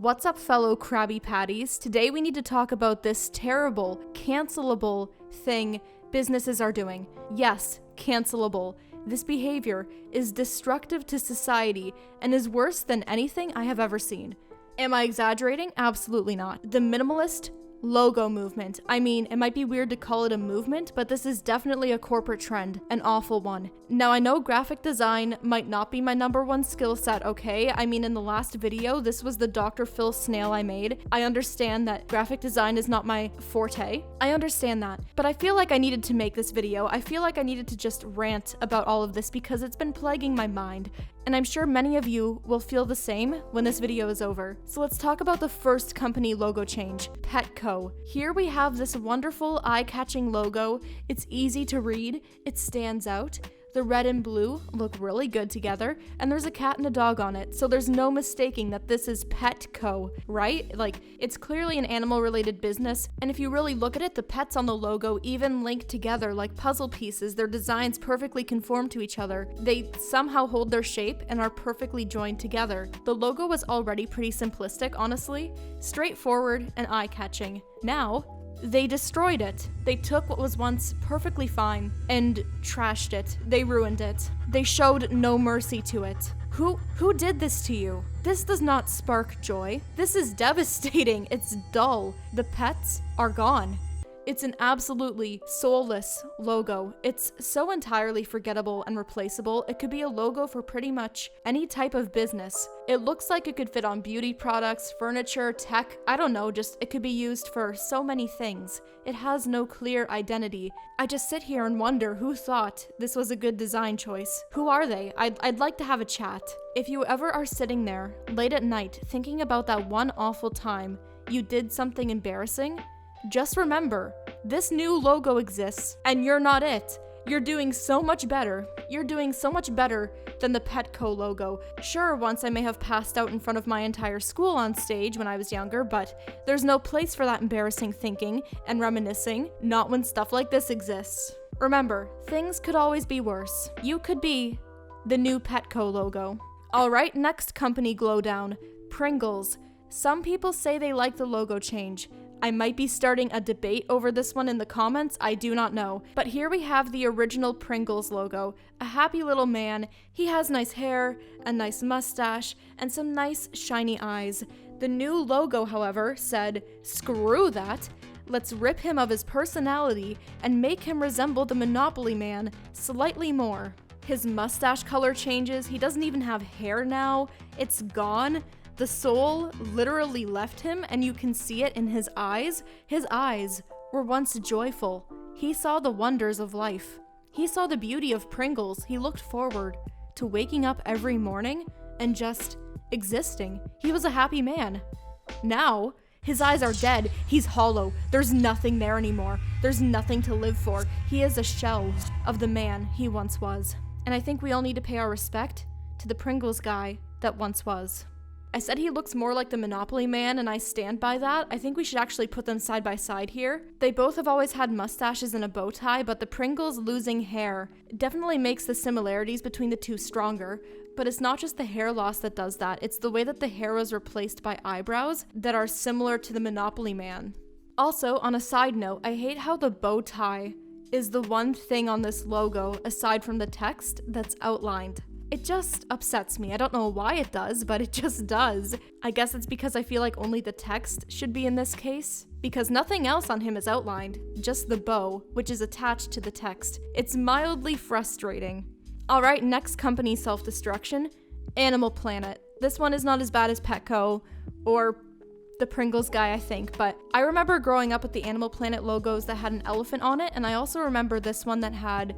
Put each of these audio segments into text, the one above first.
What's up, fellow Krabby Patties? Today we need to talk about this terrible, cancelable thing businesses are doing. Yes, cancelable. This behavior is destructive to society and is worse than anything I have ever seen. Am I exaggerating? Absolutely not. The minimalist logo movement. I mean, it might be weird to call it a movement, but this is definitely a corporate trend, an awful one. Now, I know graphic design might not be my number one skill set, okay? I mean, in the last video, this was the Dr. Phil snail I made. I understand that graphic design is not my forte. I understand that. But I feel like I needed to make this video. I feel like I needed to just rant about all of this because it's been plaguing my mind. And I'm sure many of you will feel the same when this video is over. So let's talk about the first company logo change, Petco. Here we have this wonderful eye-catching logo. It's easy to read, it stands out. The red and blue look really good together, and there's a cat and a dog on it, so there's no mistaking that this is Petco, right? Like, it's clearly an animal-related business, and if you really look at it, the pets on the logo even link together like puzzle pieces. Their designs perfectly conform to each other. They somehow hold their shape and are perfectly joined together. The logo was already pretty simplistic, honestly, straightforward and eye-catching. Now, they destroyed it. They took what was once perfectly fine and trashed it. They ruined it. They showed no mercy to it. Who did this to you? This does not spark joy. This is devastating. It's dull. The pets are gone. It's an absolutely soulless logo. It's so entirely forgettable and replaceable. It could be a logo for pretty much any type of business. It looks like it could fit on beauty products, furniture, tech, I don't know, just it could be used for so many things. It has no clear identity. I just sit here and wonder who thought this was a good design choice. Who are they? I'd like to have a chat. If you ever are sitting there late at night thinking about that one awful time you did something embarrassing, just remember, this new logo exists, and you're not it. You're doing so much better. You're doing so much better than the Petco logo. Sure, once I may have passed out in front of my entire school on stage when I was younger, but there's no place for that embarrassing thinking and reminiscing, not when stuff like this exists. Remember, things could always be worse. You could be the new Petco logo. Alright, next company glow down, Pringles. Some people say they like the logo change. I might be starting a debate over this one in the comments, I do not know. But here we have the original Pringles logo. A happy little man. He has nice hair, a nice mustache, and some nice shiny eyes. The new logo, however, said, screw that. Let's rip him of his personality and make him resemble the Monopoly Man slightly more. His mustache color changes. He doesn't even have hair now. It's gone. The soul literally left him, and you can see it in his eyes. His eyes were once joyful. He saw the wonders of life. He saw the beauty of Pringles. He looked forward to waking up every morning and just existing. He was a happy man. Now, his eyes are dead. He's hollow. There's nothing there anymore. There's nothing to live for. He is a shell of the man he once was. And I think we all need to pay our respect to the Pringles guy that once was. I said he looks more like the Monopoly Man, and I stand by that. I think we should actually put them side by side here. They both have always had mustaches and a bow tie, but the Pringles losing hair definitely makes the similarities between the two stronger. But it's not just the hair loss that does that, it's the way that the hair was replaced by eyebrows that are similar to the Monopoly Man. Also, on a side note, I hate how the bow tie is the one thing on this logo, aside from the text, that's outlined. It just upsets me. I don't know why it does, but it just does. I guess it's because I feel like only the text should be in this case, because nothing else on him is outlined, just the bow, which is attached to the text. It's mildly frustrating. Alright, next company self-destruction, Animal Planet. This one is not as bad as Petco or the Pringles guy, I think, but I remember growing up with the Animal Planet logos that had an elephant on it, and I also remember this one that had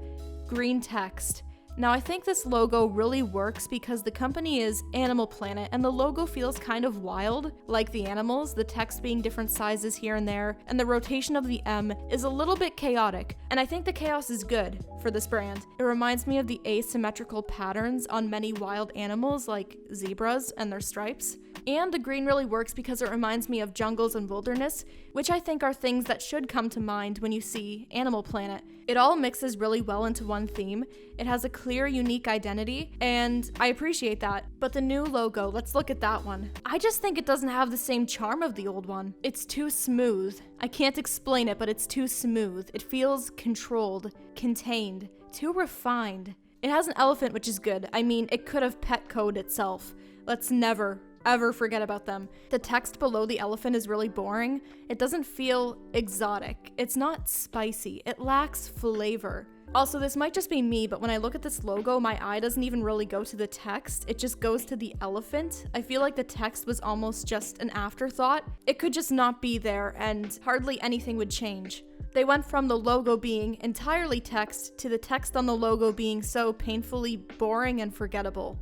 green text. Now, I think this logo really works because the company is Animal Planet, and the logo feels kind of wild, like the animals, the text being different sizes here and there, and the rotation of the M is a little bit chaotic, and I think the chaos is good for this brand. It reminds me of the asymmetrical patterns on many wild animals like zebras and their stripes, And the green really works because it reminds me of jungles and wilderness, which I think are things that should come to mind when you see Animal Planet. It all mixes really well into one theme. It has a clear, unique identity, and I appreciate that. But the new logo, let's look at that one. I just think it doesn't have the same charm of the old one. It's too smooth. I can't explain it, but it's too smooth. It feels controlled, contained, too refined. It has an elephant, which is good. I mean, it could have Petco'd itself. Let's never, ever forget about them. The text below the elephant is really boring. It doesn't feel exotic. It's not spicy. It lacks flavor. Also, this might just be me, but when I look at this logo, my eye doesn't even really go to the text. It just goes to the elephant. I feel like the text was almost just an afterthought. It could just not be there, and hardly anything would change. They went from the logo being entirely text to the text on the logo being so painfully boring and forgettable.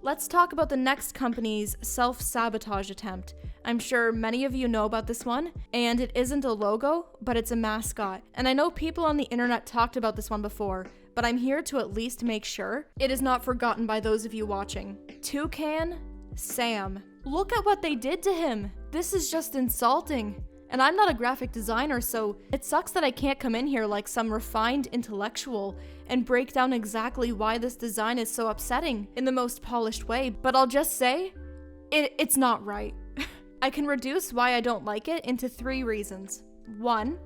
Let's talk about the next company's self-sabotage attempt. I'm sure many of you know about this one, and it isn't a logo, but it's a mascot. And I know people on the internet talked about this one before, but I'm here to at least make sure it is not forgotten by those of you watching. Toucan Sam. Look at what they did to him. This is just insulting. And I'm not a graphic designer, so it sucks that I can't come in here like some refined intellectual and break down exactly why this design is so upsetting in the most polished way, but I'll just say, it's not right. I can reduce why I don't like it into 3 reasons. 1,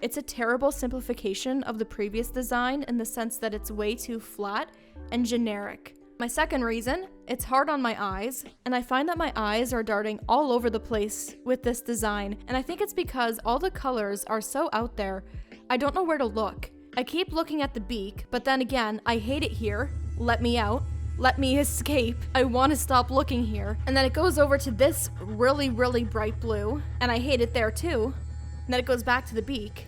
it's a terrible simplification of the previous design in the sense that it's way too flat and generic. My second reason, it's hard on my eyes, and I find that my eyes are darting all over the place with this design, and I think it's because all the colors are so out there, I don't know where to look. I keep looking at the beak, but then again, I hate it here. Let me out. Let me escape. I want to stop looking here. And then it goes over to this really, really bright blue, and I hate it there too. And then it goes back to the beak,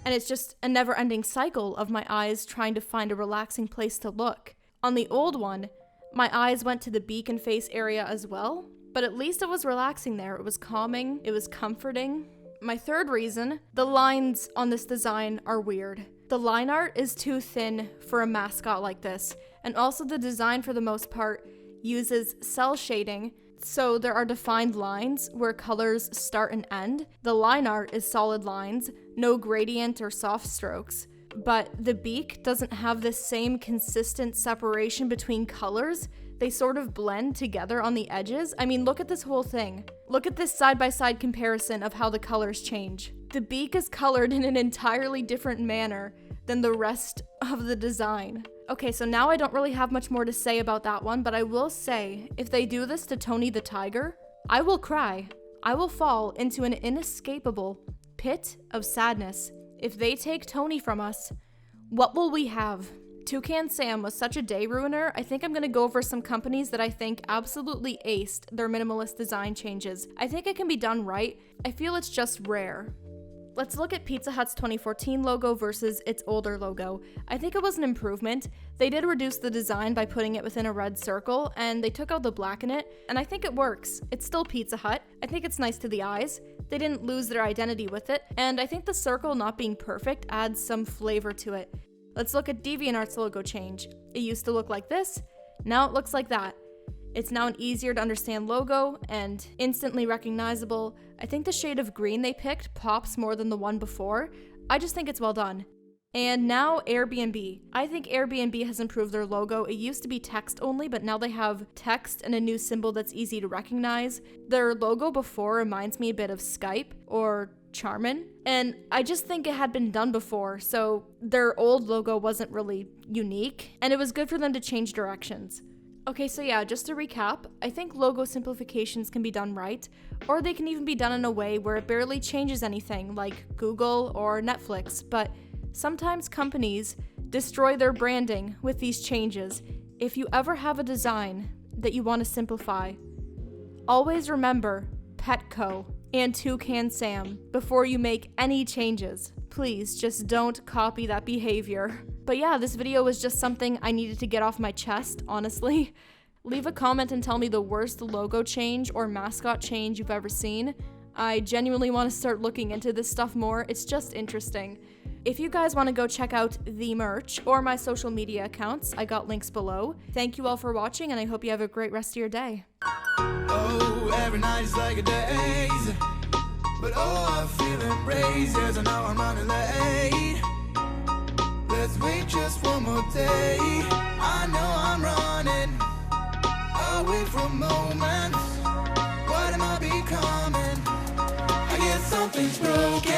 and it's just a never-ending cycle of my eyes trying to find a relaxing place to look. On the old one, my eyes went to the beak and face area as well, but at least it was relaxing there. It was calming, it was comforting. My third reason, the lines on this design are weird. The line art is too thin for a mascot like this, and also the design for the most part uses cell shading, so there are defined lines where colors start and end. The line art is solid lines, no gradient or soft strokes. But the beak doesn't have the same consistent separation between colors. They sort of blend together on the edges. I mean, look at this whole thing. Look at this side-by-side comparison of how the colors change. The beak is colored in an entirely different manner than the rest of the design. Okay, so now I don't really have much more to say about that one, but I will say, if they do this to Tony the Tiger, I will cry. I will fall into an inescapable pit of sadness. If they take Tony from us, what will we have? Toucan Sam was such a day ruiner. I think I'm gonna go over some companies that I think absolutely aced their minimalist design changes. I think it can be done right. I feel it's just rare. Let's look at Pizza Hut's 2014 logo versus its older logo. I think it was an improvement. They did reduce the design by putting it within a red circle, and they took out the black in it, and I think it works. It's still Pizza Hut. I think it's nice to the eyes. They didn't lose their identity with it, and I think the circle not being perfect adds some flavor to it. Let's look at DeviantArt's logo change. It used to look like this, now it looks like that. It's now an easier to understand logo and instantly recognizable. I think the shade of green they picked pops more than the one before. I just think it's well done. And now Airbnb. I think Airbnb has improved their logo. It used to be text only, but now they have text and a new symbol that's easy to recognize. Their logo before reminds me a bit of Skype or Charmin, and I just think it had been done before, so their old logo wasn't really unique, and it was good for them to change directions. Okay, so yeah, just to recap, I think logo simplifications can be done right, or they can even be done in a way where it barely changes anything, like Google or Netflix, but sometimes companies destroy their branding with these changes. If you ever have a design that you want to simplify, always remember Petco and Toucan Sam before you make any changes. Please just don't copy that behavior. But yeah, this video was just something I needed to get off my chest, honestly. Leave a comment and tell me the worst logo change or mascot change you've ever seen. I genuinely want to start looking into this stuff more. It's just interesting. If you guys want to go check out the merch or my social media accounts, I got links below. Thank you all for watching, and I hope you have a great rest of your day. Ooh, every night is like a daze. But oh, I'm feeling braced, yes, I know I'm running late. Let's wait just one more day. I know I'm running away from moments. What am I becoming? I guess something's broken.